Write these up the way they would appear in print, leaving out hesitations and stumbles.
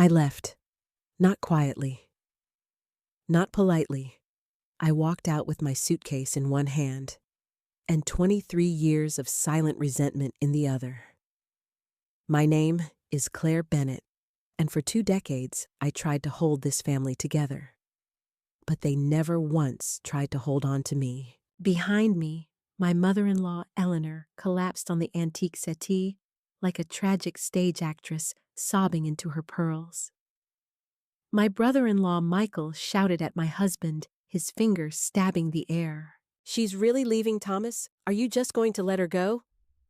I left, not quietly, not politely. I walked out with my suitcase in one hand and 23 years of silent resentment in the other. My name is Claire Bennett, and for 2 decades I tried to hold this family together. But they never once tried to hold on to me. Behind me, my mother-in-law Eleanor collapsed on the antique settee like a tragic stage actress sobbing into her pearls. My brother-in-law Michael shouted at my husband, his fingers stabbing the air. "She's really leaving, Thomas? Are you just going to let her go?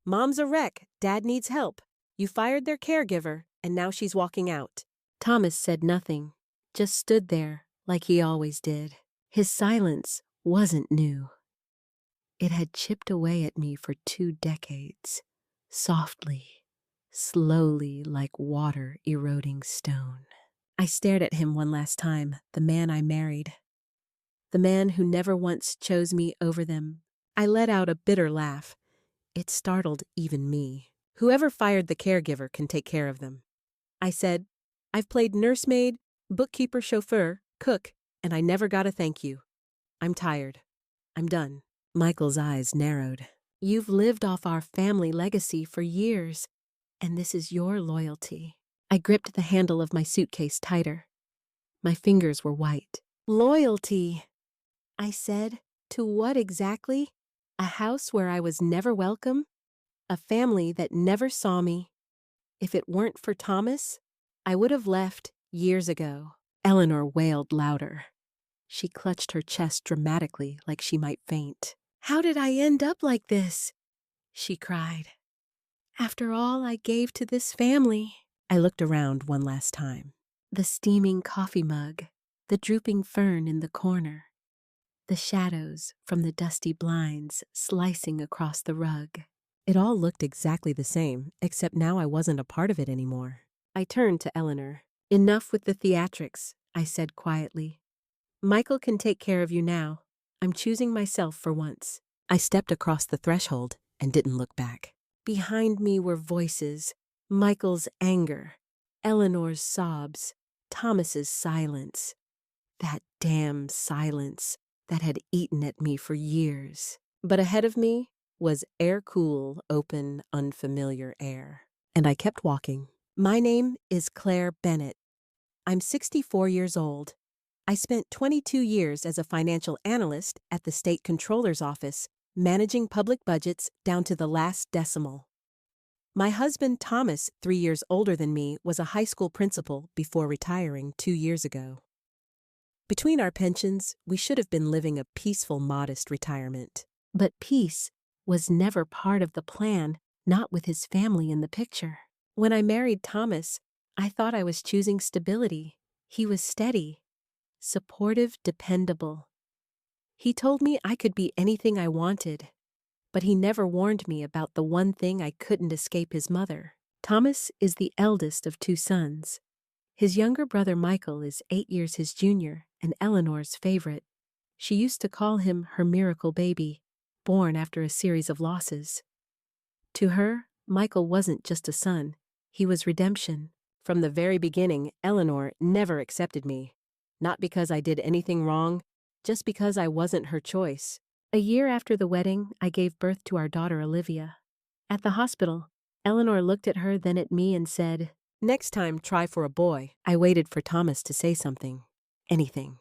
Mom's a wreck. Dad needs help. You fired their caregiver, and now she's walking out." Thomas said nothing, just stood there like he always did. His silence wasn't new. It had chipped away at me for 2 decades, softly, slowly like water eroding stone. I stared at him one last time, the man I married. The man who never once chose me over them. I let out a bitter laugh. It startled even me. "Whoever fired the caregiver can take care of them." I said, "I've played nursemaid, bookkeeper, chauffeur, cook, and I never got a thank you. I'm tired. I'm done." Michael's eyes narrowed. "You've lived off our family legacy for years, and this is your loyalty." I gripped the handle of my suitcase tighter. My fingers were white. "Loyalty," I said. "To what exactly? A house where I was never welcome? A family that never saw me? If it weren't for Thomas, I would have left years ago." Eleanor wailed louder. She clutched her chest dramatically like she might faint. "How did I end up like this?" she cried. "After all I gave to this family." I looked around one last time. The steaming coffee mug, the drooping fern in the corner, the shadows from the dusty blinds slicing across the rug. It all looked exactly the same, except now I wasn't a part of it anymore. I turned to Eleanor. "Enough with the theatrics," I said quietly. "Michael can take care of you now. I'm choosing myself for once." I stepped across the threshold and didn't look back. Behind me were voices, Michael's anger, Eleanor's sobs, Thomas's silence. That damn silence that had eaten at me for years. But ahead of me was air-cool, open, unfamiliar air. And I kept walking. My name is Claire Bennett. I'm 64 years old. I spent 22 years as a financial analyst at the state controller's office, managing public budgets down to the last decimal. My husband, Thomas, 3 years older than me, was a high school principal before retiring 2 years ago. Between our pensions, we should have been living a peaceful, modest retirement. But peace was never part of the plan, not with his family in the picture. When I married Thomas, I thought I was choosing stability. He was steady, supportive, dependable. He told me I could be anything I wanted, but he never warned me about the one thing I couldn't escape his mother. Thomas is the eldest of 2 sons. His younger brother Michael is 8 years his junior and Eleanor's favorite. She used to call him her miracle baby, born after a series of losses. To her, Michael wasn't just a son, he was redemption. From the very beginning, Eleanor never accepted me. Not because I did anything wrong, just because I wasn't her choice. A year after the wedding, I gave birth to our daughter Olivia. At the hospital, Eleanor looked at her, then at me and said, "Next time, try for a boy." I waited for Thomas to say something. Anything.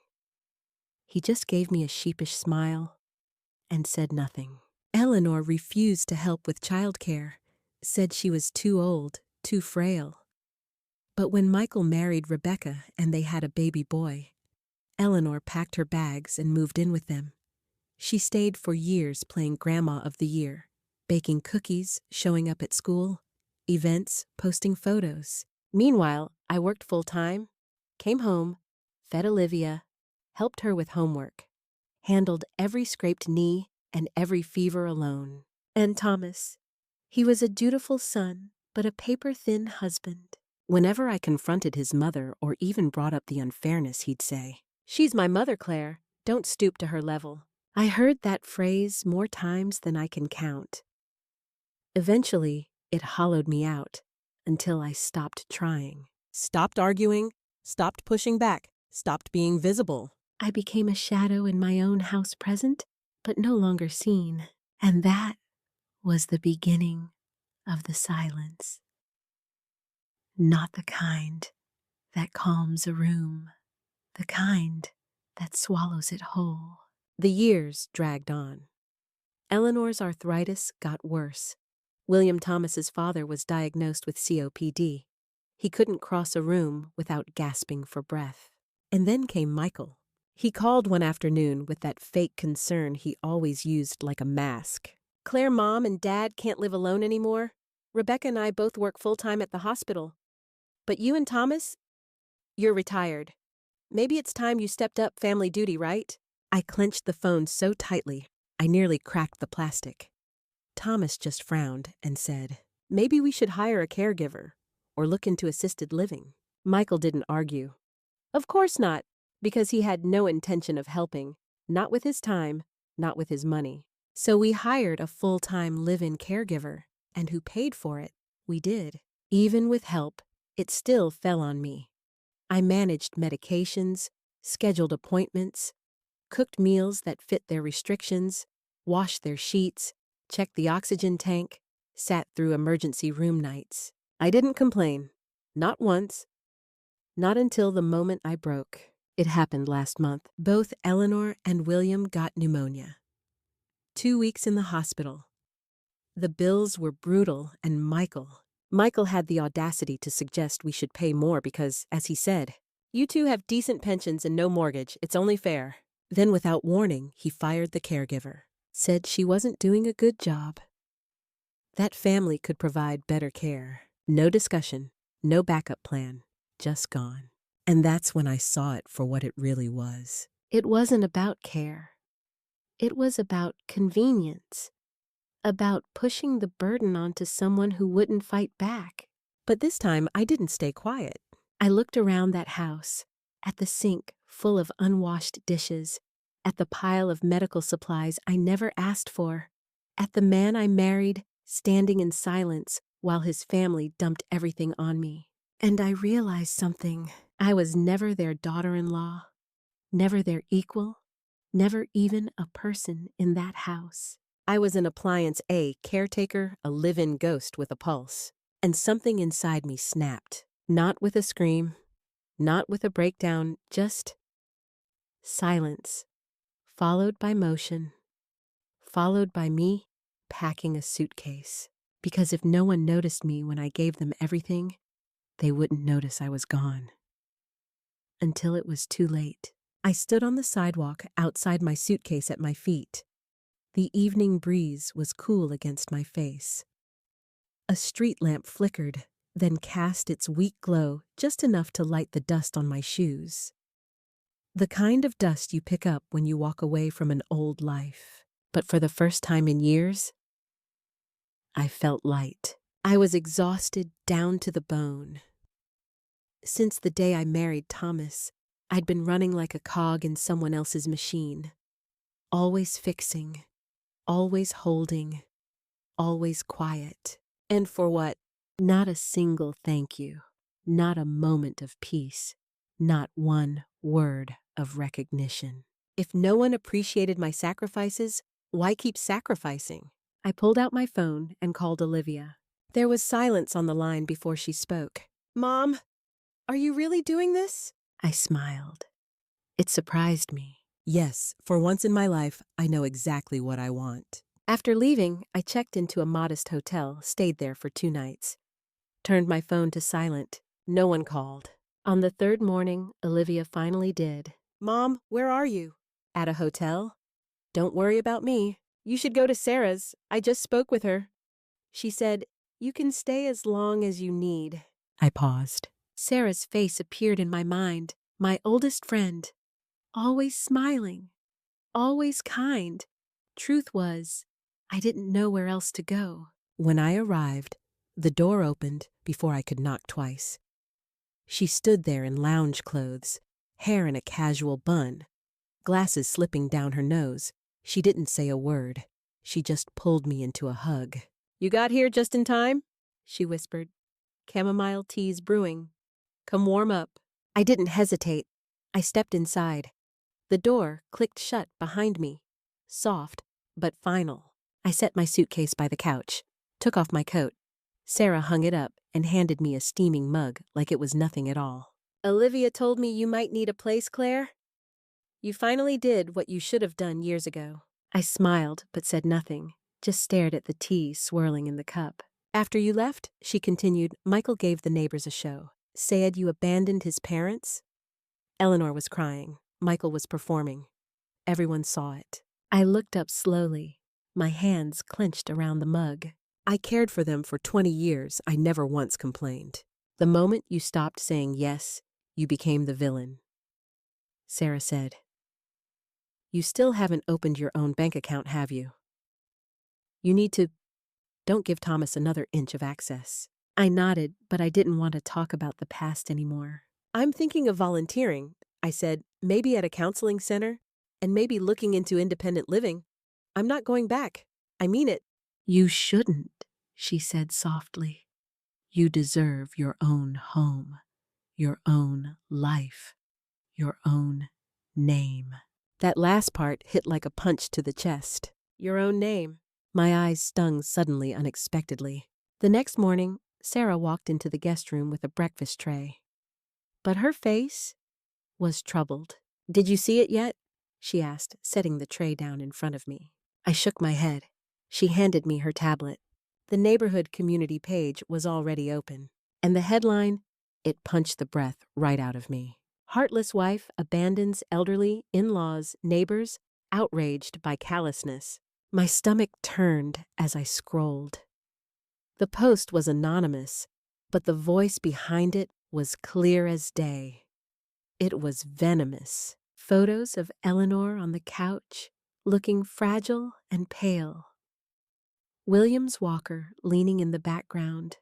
He just gave me a sheepish smile and said nothing. Eleanor refused to help with childcare, said she was too old, too frail. But when Michael married Rebecca and they had a baby boy, Eleanor packed her bags and moved in with them. She stayed for years playing Grandma of the Year, baking cookies, showing up at school, events, posting photos. Meanwhile, I worked full-time, came home, fed Olivia, helped her with homework, handled every scraped knee and every fever alone. And Thomas, he was a dutiful son, but a paper-thin husband. Whenever I confronted his mother or even brought up the unfairness, he'd say, "She's my mother, Claire. Don't stoop to her level." I heard that phrase more times than I can count. Eventually, it hollowed me out until I stopped trying. stopped arguing, stopped pushing back, stopped being visible. I became a shadow in my own house present, but no longer seen. And that was the beginning of the silence. Not the kind that calms a room, the kind that swallows it whole. The years dragged on. Eleanor's arthritis got worse. William Thomas's father was diagnosed with COPD. He couldn't cross a room without gasping for breath. And then came Michael. He called one afternoon with that fake concern he always used like a mask. Claire, Mom and Dad can't live alone anymore. Rebecca and I both work full-time at the hospital. But you and Thomas, you're retired. Maybe it's time you stepped up family duty, right? I clenched the phone so tightly, I nearly cracked the plastic. Thomas just frowned and said, maybe we should hire a caregiver or look into assisted living. Michael didn't argue. Of course not, because he had no intention of helping, not with his time, not with his money. So we hired a full-time live-in caregiver, and who paid for it? We did. Even with help, it still fell on me. I managed medications, scheduled appointments, cooked meals that fit their restrictions, washed their sheets, checked the oxygen tank, sat through emergency room nights. I didn't complain. Not once. Not until the moment I broke. It happened last month. Both Eleanor and William got pneumonia. 2 weeks in the hospital. The bills were brutal, and Michael had the audacity to suggest we should pay more because, as he said, you two have decent pensions and no mortgage. It's only fair. Then, without warning, he fired the caregiver. Said she wasn't doing a good job. That family could provide better care. No discussion, no backup plan, just gone. And that's when I saw it for what it really was. It wasn't about care. It was about convenience. About pushing the burden onto someone who wouldn't fight back. But this time, I didn't stay quiet. I looked around that house, at the sink full of unwashed dishes, at the pile of medical supplies I never asked for, at the man I married standing in silence while his family dumped everything on me. And I realized something. I was never their daughter-in-law, never their equal, never even a person in that house. I was an Appliance A caretaker, a live-in ghost with a pulse. And something inside me snapped. Not with a scream, not with a breakdown, just silence, followed by motion, followed by me packing a suitcase. Because if no one noticed me when I gave them everything, they wouldn't notice I was gone. Until it was too late. I stood on the sidewalk outside my suitcase at my feet. The evening breeze was cool against my face. A street lamp flickered, then cast its weak glow just enough to light the dust on my shoes. The kind of dust you pick up when you walk away from an old life. But for the first time in years, I felt light. I was exhausted down to the bone. Since the day I married Thomas, I'd been running like a cog in someone else's machine. Always fixing, always holding, always quiet. And for what? Not a single thank you, not a moment of peace, not one word of recognition. If no one appreciated my sacrifices, why keep sacrificing? I pulled out my phone and called Olivia. There was silence on the line before she spoke. Mom, are you really doing this? I smiled. It surprised me. Yes, for once in my life, I know exactly what I want. After leaving, I checked into a modest hotel, stayed there for 2 nights. Turned my phone to silent. No one called. On the 3rd morning, Olivia finally did. Mom, where are you? At a hotel? Don't worry about me. You should go to Sarah's. I just spoke with her. She said, you can stay as long as you need. I paused. Sarah's face appeared in my mind, my oldest friend. Always smiling, always kind. Truth was, I didn't know where else to go. When I arrived, the door opened before I could knock twice. She stood there in lounge clothes, hair in a casual bun, glasses slipping down her nose. She didn't say a word. She just pulled me into a hug. You got here just in time? She whispered. Chamomile tea's brewing. Come warm up. I didn't hesitate. I stepped inside. The door clicked shut behind me. Soft, but final. I set my suitcase by the couch, took off my coat. Sarah hung it up and handed me a steaming mug like it was nothing at all. Olivia told me you might need a place, Claire. You finally did what you should have done years ago. I smiled but said nothing, just stared at the tea swirling in the cup. After you left, she continued, Michael gave the neighbors a show. Said you abandoned his parents? Eleanor was crying. Michael was performing. Everyone saw it. I looked up slowly, my hands clenched around the mug. I cared for them for 20 years. I never once complained. The moment you stopped saying yes, you became the villain. Sarah said, You still haven't opened your own bank account, have you? You need to. Don't give Thomas another inch of access. I nodded, but I didn't want to talk about the past anymore. I'm thinking of volunteering, I said, maybe at a counseling center, and maybe looking into independent living. I'm not going back. I mean it. You shouldn't, she said softly. You deserve your own home, your own life, your own name. That last part hit like a punch to the chest. Your own name. My eyes stung suddenly, unexpectedly. The next morning, Sarah walked into the guest room with a breakfast tray. But her face was troubled. Did you see it yet? She asked, setting the tray down in front of me. I shook my head. She handed me her tablet. The neighborhood community page was already open. And the headline, it punched the breath right out of me. Heartless wife abandons elderly, in-laws, neighbors, outraged by callousness. My stomach turned as I scrolled. The post was anonymous, but the voice behind it was clear as day. It was venomous. Photos of Eleanor on the couch, looking fragile and pale. William's walker leaning in the background.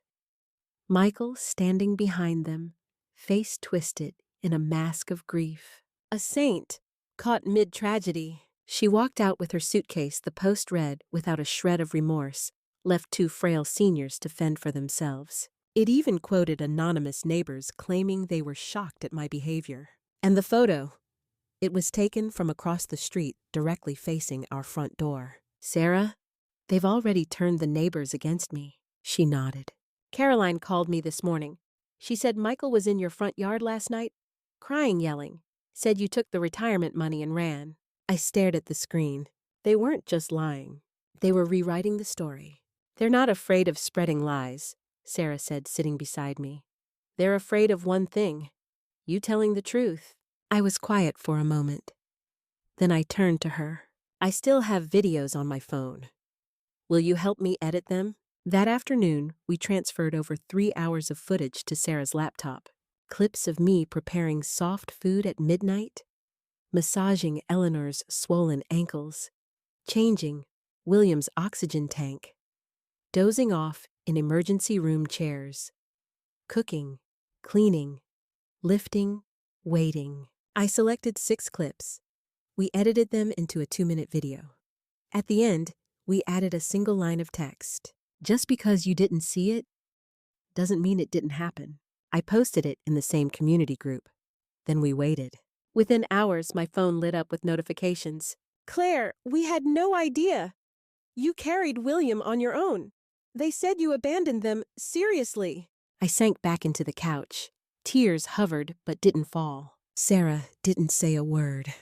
Michael standing behind them, face twisted in a mask of grief. A saint, caught mid-tragedy. She walked out with her suitcase, the post read, without a shred of remorse, left two frail seniors to fend for themselves. It even quoted anonymous neighbors claiming they were shocked at my behavior. And the photo. It was taken from across the street, directly facing our front door. Sarah, they've already turned the neighbors against me. She nodded. Caroline called me this morning. She said Michael was in your front yard last night, crying, yelling. Said you took the retirement money and ran. I stared at the screen. They weren't just lying. They were rewriting the story. They're not afraid of spreading lies, Sarah said, sitting beside me. They're afraid of one thing, you telling the truth. I was quiet for a moment. Then I turned to her. I still have videos on my phone. Will you help me edit them? That afternoon, we transferred over 3 hours of footage to Sarah's laptop. Clips of me preparing soft food at midnight, massaging Eleanor's swollen ankles, changing William's oxygen tank, dozing off in emergency room chairs, cooking, cleaning, lifting, waiting. I selected 6 clips. We edited them into a 2-minute video. At the end, we added a single line of text. Just because you didn't see it doesn't mean it didn't happen. I posted it in the same community group. Then we waited. Within hours, my phone lit up with notifications. Claire, we had no idea. You carried William on your own. They said you abandoned them, seriously. I sank back into the couch. Tears hovered but didn't fall. Sarah didn't say a word.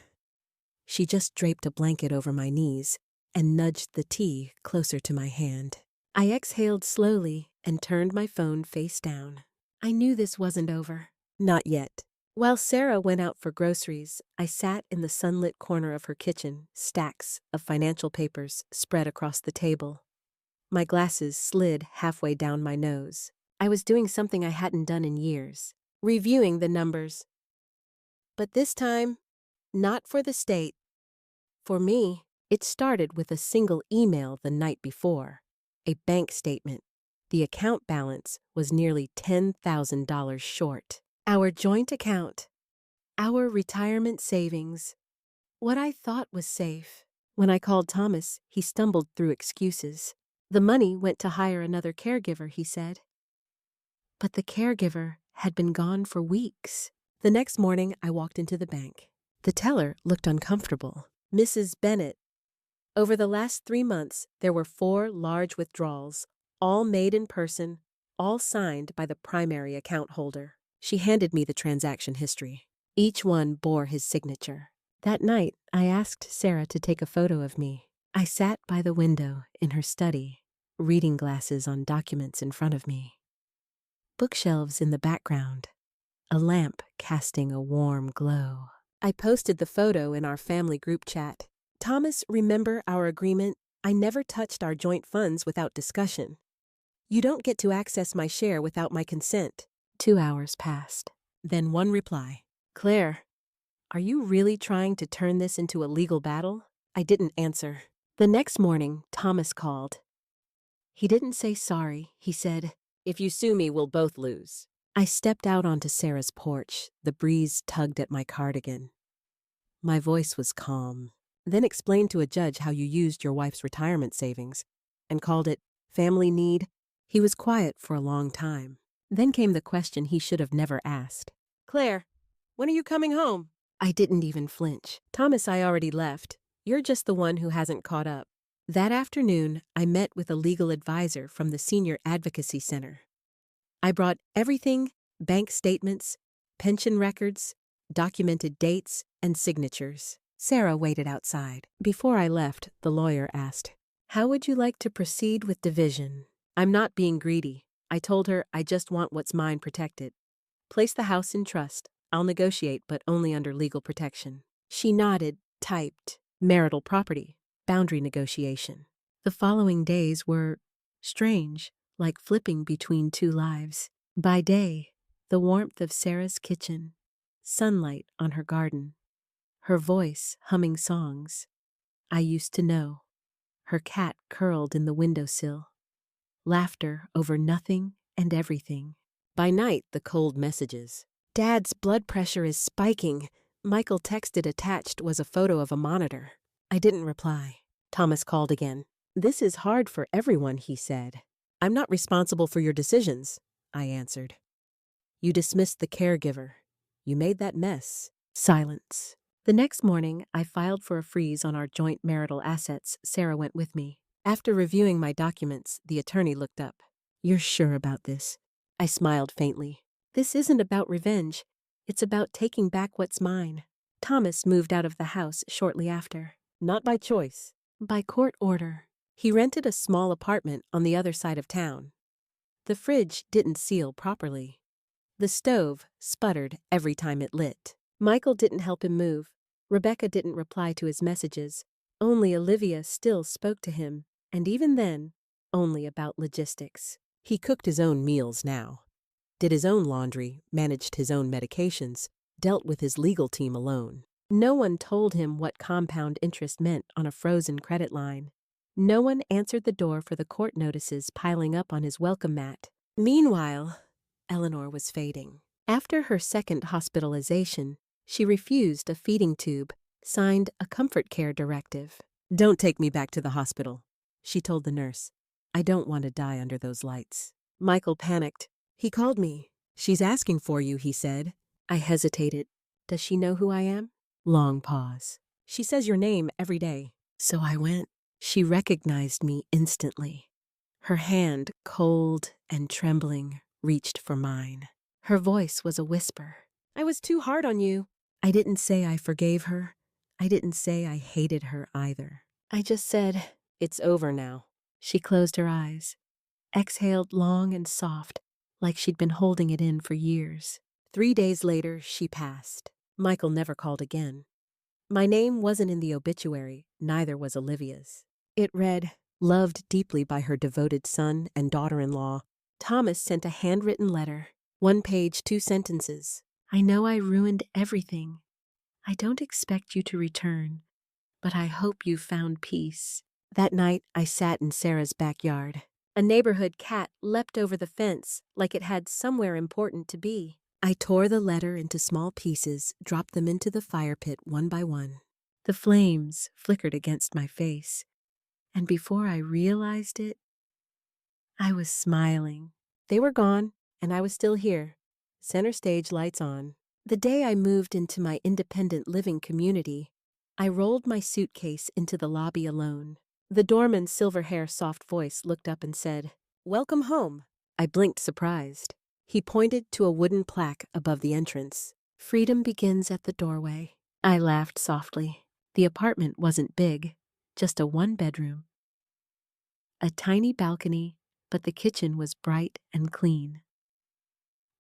She just draped a blanket over my knees and nudged the tea closer to my hand. I exhaled slowly and turned my phone face down. I knew this wasn't over. Not yet. While Sarah went out for groceries, I sat in the sunlit corner of her kitchen, stacks of financial papers spread across the table. My glasses slid halfway down my nose. I was doing something I hadn't done in years, reviewing the numbers. But this time, not for the state. For me, it started with a single email the night before, a bank statement. The account balance was nearly $10,000 short. Our joint account, our retirement savings, what I thought was safe. When I called Thomas, he stumbled through excuses. The money went to hire another caregiver, he said. But the caregiver had been gone for weeks. The next morning, I walked into the bank. The teller looked uncomfortable. Mrs. Bennett. Over the last 3 months, there were 4 large withdrawals, all made in person, all signed by the primary account holder. She handed me the transaction history. Each one bore his signature. That night, I asked Sarah to take a photo of me. I sat by the window in her study, reading glasses on documents in front of me. Bookshelves in the background, a lamp casting a warm glow. I posted the photo in our family group chat. Thomas, remember our agreement? I never touched our joint funds without discussion. You don't get to access my share without my consent. 2 hours passed. Then one reply. Claire, are you really trying to turn this into a legal battle? I didn't answer. The next morning, Thomas called. He didn't say sorry. He said, if you sue me, we'll both lose. I stepped out onto Sarah's porch. The breeze tugged at my cardigan. My voice was calm. Then explained to a judge how you used your wife's retirement savings and called it family need. He was quiet for a long time. Then came the question he should have never asked. Claire, when are you coming home? I didn't even flinch. Thomas, I already left. You're just the one who hasn't caught up. That afternoon, I met with a legal advisor from the Senior Advocacy Center. I brought everything, bank statements, pension records, documented dates, and signatures. Sarah waited outside. Before I left, the lawyer asked, how would you like to proceed with division? I'm not being greedy. I told her I just want what's mine protected. Place the house in trust. I'll negotiate, but only under legal protection. She nodded, typed, marital property, boundary negotiation. The following days were strange, like flipping between 2 lives. By day, the warmth of Sarah's kitchen, sunlight on her garden, her voice humming songs I used to know, her cat curled in the windowsill, laughter over nothing and everything. By night, the cold messages. Dad's blood pressure is spiking. Michael texted attached was a photo of a monitor. I didn't reply. Thomas called again. This is hard for everyone, he said. I'm not responsible for your decisions, I answered. You dismissed the caregiver. You made that mess. Silence. The next morning, I filed for a freeze on our joint marital assets. Sarah went with me. After reviewing my documents, the attorney looked up. You're sure about this? I smiled faintly. This isn't about revenge. It's about taking back what's mine. Thomas moved out of the house shortly after. Not by choice. By court order. He rented a small apartment on the other side of town. The fridge didn't seal properly. The stove sputtered every time it lit. Michael didn't help him move. Rebecca didn't reply to his messages. Only Olivia still spoke to him, and even then, only about logistics. He cooked his own meals now, did his own laundry, managed his own medications, dealt with his legal team alone. No one told him what compound interest meant on a frozen credit line. No one answered the door for the court notices piling up on his welcome mat. Meanwhile, Eleanor was fading. After her second hospitalization, she refused a feeding tube, signed a comfort care directive. Don't take me back to the hospital, she told the nurse. I don't want to die under those lights. Michael panicked. He called me. She's asking for you, he said. I hesitated. Does she know who I am? Long pause. She says your name every day. So I went. She recognized me instantly. Her hand, cold and trembling, reached for mine. Her voice was a whisper. I was too hard on you. I didn't say I forgave her. I didn't say I hated her either. I just said, it's over now. She closed her eyes, exhaled long and soft, like she'd been holding it in for years. 3 days later, she passed. Michael never called again. My name wasn't in the obituary, neither was Olivia's. It read, loved deeply by her devoted son and daughter-in-law, Thomas sent a handwritten letter. 1 page, 2 sentences. I know I ruined everything. I don't expect you to return, but I hope you found peace. That night, I sat in Sarah's backyard. A neighborhood cat leapt over the fence like it had somewhere important to be. I tore the letter into small pieces, dropped them into the fire pit one by one. The flames flickered against my face, and before I realized it, I was smiling. They were gone, and I was still here, Center stage lights on. The day I moved into my independent living community, I rolled my suitcase into the lobby alone. The doorman's silver hair soft voice looked up and said, "Welcome home." I blinked surprised. He pointed to a wooden plaque above the entrance. "Freedom begins at the doorway." I laughed softly. The apartment wasn't big, just a one-bedroom. A tiny balcony, but the kitchen was bright and clean.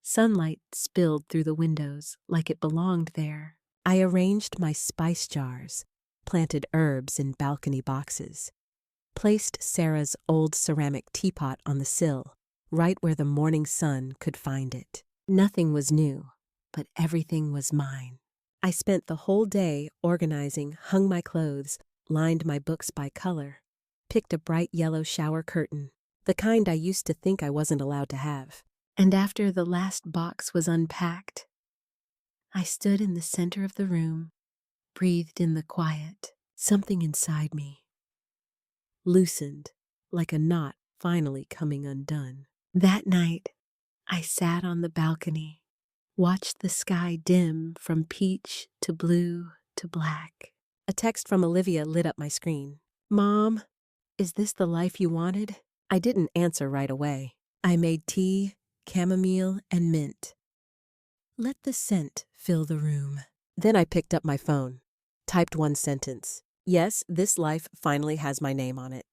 Sunlight spilled through the windows like it belonged there. I arranged my spice jars, planted herbs in balcony boxes, placed Sarah's old ceramic teapot on the sill, right where the morning sun could find it. Nothing was new, but everything was mine. I spent the whole day organizing, hung my clothes, lined my books by color, picked a bright yellow shower curtain, the kind I used to think I wasn't allowed to have. And after the last box was unpacked, I stood in the center of the room, breathed in the quiet. Something inside me loosened, like a knot finally coming undone. That night, I sat on the balcony, watched the sky dim from peach to blue to black. A text from Olivia lit up my screen. "Mom, is this the life you wanted?" I didn't answer right away. I made tea, chamomile, and mint. Let the scent fill the room. Then I picked up my phone, typed one sentence. "Yes, this life finally has my name on it."